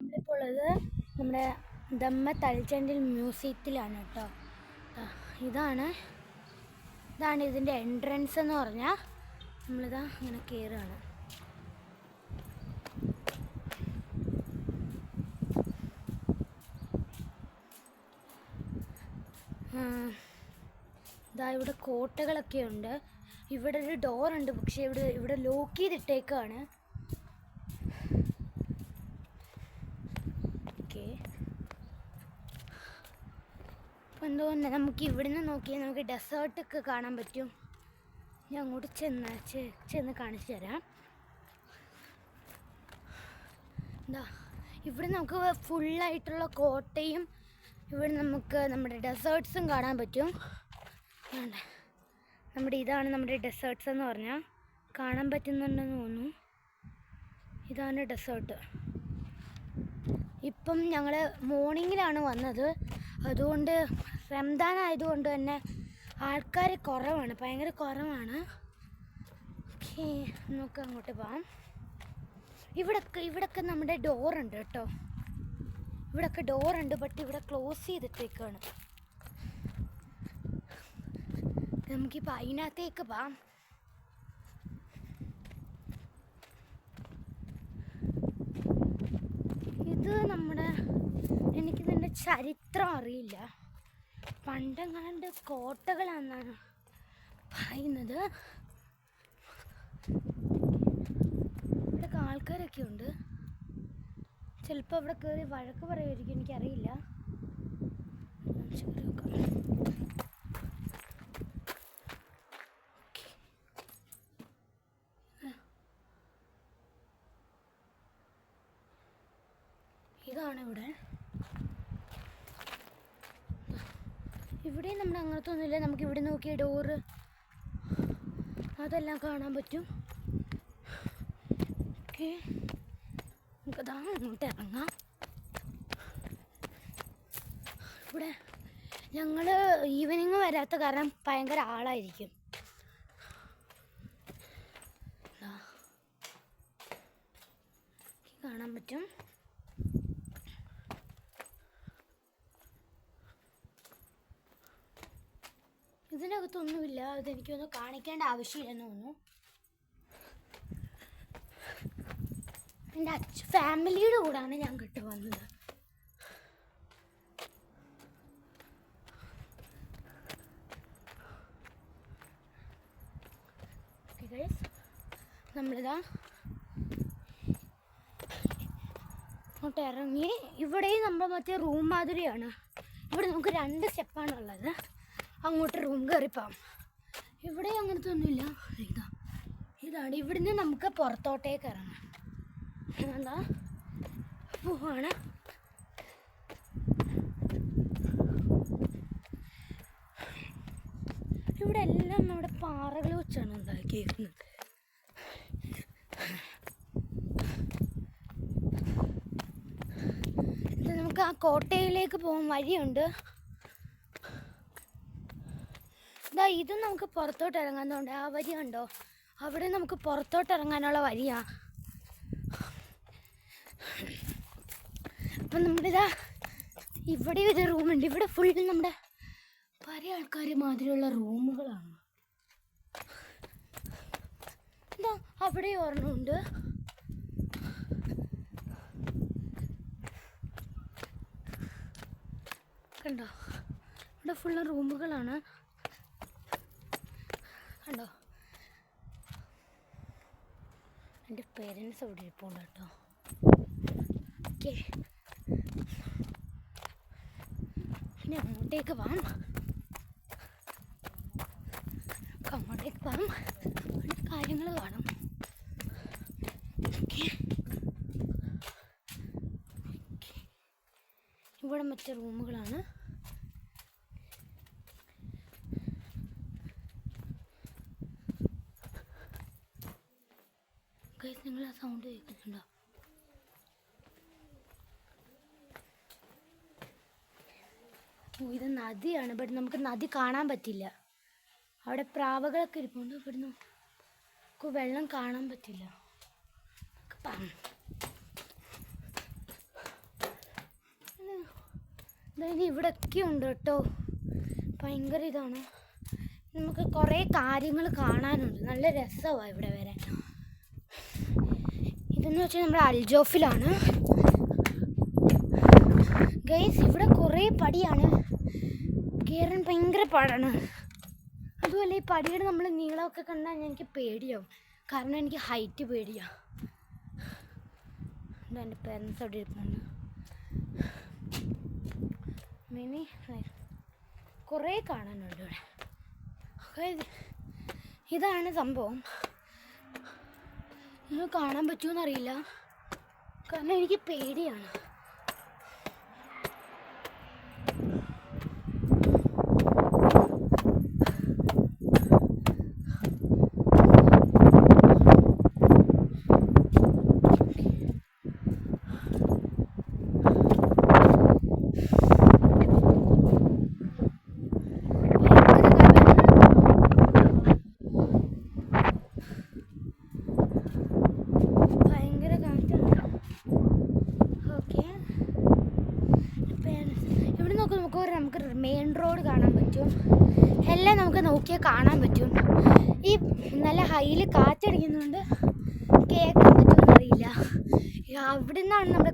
നമ്മളിപ്പോൾ ഉള്ളത് നമ്മുടെ ദമ്മ തളിച്ചണ്ടിൽ മ്യൂസിയത്തിലാണ് കേട്ടോ. ഇതാണ് ഇതിൻ്റെ എൻട്രൻസ് എന്ന് പറഞ്ഞാൽ നമ്മളിതാ ഇങ്ങനെ കയറുകയാണ്. ഇവിടെ കോട്ടകളൊക്കെ ഉണ്ട്. ഇവിടെ ഒരു ഡോറുണ്ട്, പക്ഷേ ഇവിടെ ലോക്ക് ചെയ്തിട്ടേക്കാണ്. ഓക്കെ, അപ്പം എന്തോന്ന് നമുക്ക് ഇവിടുന്ന് നോക്കിയാൽ നമുക്ക് ഡെസേർട്ടൊക്കെ കാണാൻ പറ്റും. ഞാൻ അങ്ങോട്ട് ചെന്ന് കാണിച്ചു തരാം. ഇവിടെ നമുക്ക് ഫുള്ളായിട്ടുള്ള കോട്ടയും ഇവിടെ നമുക്ക് നമ്മുടെ ഡെസേർട്ട്സും കാണാൻ പറ്റും. ഇതാണ് നമ്മുടെ ഡെസേർട്ട്സ് എന്ന് പറഞ്ഞാൽ കാണാൻ പറ്റുന്നുണ്ടെന്ന് തോന്നുന്നു. ഇതാണ് ഡെസേർട്ട്. ഇപ്പം ഞങ്ങൾ മോർണിംഗിലാണ് വന്നത്, അതുകൊണ്ട് റംദാൻ ആയതുകൊണ്ട് തന്നെ ആൾക്കാർ കുറവാണ്, ഭയങ്കര കുറവാണ്. ഓക്കെ, നമുക്ക് അങ്ങോട്ട് പോകാം. ഇവിടൊക്കെ നമ്മുടെ ഡോറുണ്ട് കേട്ടോ. ഇവിടൊക്കെ ഡോറുണ്ട്, ബട്ട് ഇവിടെ ക്ലോസ് ചെയ്തിട്ടേക്കാണ്. നമുക്കിപ്പോൾ അതിനകത്തേക്ക് പോകാം. ഇത് എനിക്കിതിൻ്റെ ചരിത്രം അറിയില്ല. പണ്ടെങ്ങാണ്ട് കോട്ടകളാണെന്നാണ് പറയുന്നത്. ഇവിടെയൊക്കെ ആൾക്കാരൊക്കെ ഉണ്ട്. ചിലപ്പോൾ ഇവിടെ കയറി വഴക്ക് പറയുമായിരിക്കും, എനിക്കറിയില്ല. ഇതാണ് ഇവിടെ നമ്മൾ അങ്ങനത്തെ ഒന്നുമില്ല. നമുക്ക് ഇവിടെ നോക്കിയ ഡോറ് അതെല്ലാം കാണാൻ പറ്റും. ഓക്കെ, നമുക്കതാ അങ്ങോട്ട് ഇറങ്ങാം. ഇവിടെ ഞങ്ങൾ ഈവനിങ് വരാത്ത കാരണം ഭയങ്കര ആളായിരിക്കും. കാണാൻ പറ്റും. ഇതിനകത്തൊന്നുമില്ല, അതെനിക്കൊന്നും കാണിക്കേണ്ട ആവശ്യമില്ലെന്ന് തോന്നുന്നു. എൻ്റെ ഫാമിലിയുടെ കൂടെയാണ് ഞാൻ വന്നത്. നമ്മളിതാ അങ്ങോട്ട് ഇറങ്ങി. ഇവിടെയും നമ്മൾ മറ്റേ റൂം മാതിരിയാണ്. ഇവിടെ നമുക്ക് 2 സ്റ്റെപ്പാണുള്ളത്. അങ്ങോട്ട് റൂം കയറിപ്പോവാം. ഇവിടെ അങ്ങനത്തെ ഒന്നുമില്ല. ഇതാണ് ഇവിടുന്ന് നമുക്ക് പുറത്തോട്ടേക്ക് ഇറങ്ങാം. പോവാണ്. ഇവിടെ എല്ലാം നമ്മുടെ പാറകൾ വെച്ചാണ് ഉണ്ടാക്കിയിരിക്കുന്നത്. നമുക്ക് ആ കോട്ടയിലേക്ക് പോകാൻ വഴിയുണ്ട്. ഇതും നമുക്ക് പുറത്തോട്ട് ഇറങ്ങാന്നുണ്ട്. ആ വഴി കണ്ടോ, അവിടെ നമുക്ക് പുറത്തോട്ട് ഇറങ്ങാനുള്ള വഴിയാണ്. അപ്പം ഇവിടെ ഒരു റൂമുണ്ട്. ഇവിടെ ഫുൾ നമ്മുടെ പല ആൾക്കാർ മാതിരിയുള്ള റൂമുകളാണ്. അവിടെ ഒരെണ്ണമുണ്ട്. കണ്ടോ, ഇവിടെ ഫുള്ള് റൂമുകളാണ്. കണ്ടോ, എൻ്റെ പേരൻസ് അവിടെ ഇരിപ്പുണ്ട് കേട്ടോ. ഓക്കെ, ഇനി അങ്ങോട്ടേക്ക് പോകാം. കാര്യങ്ങൾ കാണും. ഇവിടെ മറ്റേ റൂമുകളാണ്. നിങ്ങൾ ആ സൗണ്ട് കേൾക്കുന്നുണ്ടോ? ഇത് നദിയാണ്, ബട്ട് നമുക്ക് നദി കാണാൻ പറ്റില്ല. അവിടെ പ്രാവുകളൊക്കെ ഇരിപ്പുണ്ട്. ഇവിടുന്ന് വെള്ളം കാണാൻ പറ്റില്ല. അതായത് ഇവിടെയൊക്കെ ഉണ്ട് കേട്ടോ. ഭയങ്കര ഇതാണ്. നമുക്ക് കുറേ കാര്യങ്ങൾ കാണാനുണ്ട്. നല്ല രസമാണ് ഇവിടെ വരാൻ. ഇതെന്ന് വെച്ചാൽ നമ്മുടെ അൽജോഫിലാണ് ഗൈസ്. ഇവിടെ കുറേ പടിയാണ്, കയറാൻ ഭയങ്കര പാടാണ്. അതുപോലെ ഈ പടിയുടെ നമ്മൾ നീളമൊക്കെ കണ്ടാൽ എനിക്ക് പേടിയാവും, കാരണം എനിക്ക് ഹൈറ്റ് പേടിയാണ്. എൻ്റെ പേരൻസ് അവിടെ ഇരിക്കുന്നുണ്ട്. മിനി കുറേ കാണാനുണ്ട് ഇവിടെ. ഇതാണ് സംഭവം. നിങ്ങൾക്ക് കാണാൻ പറ്റുമെന്നറിയില്ല, കാരണം എനിക്ക് പേടിയാണ്. നമുക്ക് മെയിൻ റോഡ് കാണാൻ പറ്റും, എല്ലാം നമുക്ക് നോക്കിയാൽ കാണാൻ പറ്റും. ഈ നല്ല ഹൈയിൽ കാറ്റടിക്കുന്നുണ്ട്, കേൾക്കാൻ പറ്റുമെന്നറിയില്ല. അവിടെ നിന്നാണ് നമ്മൾ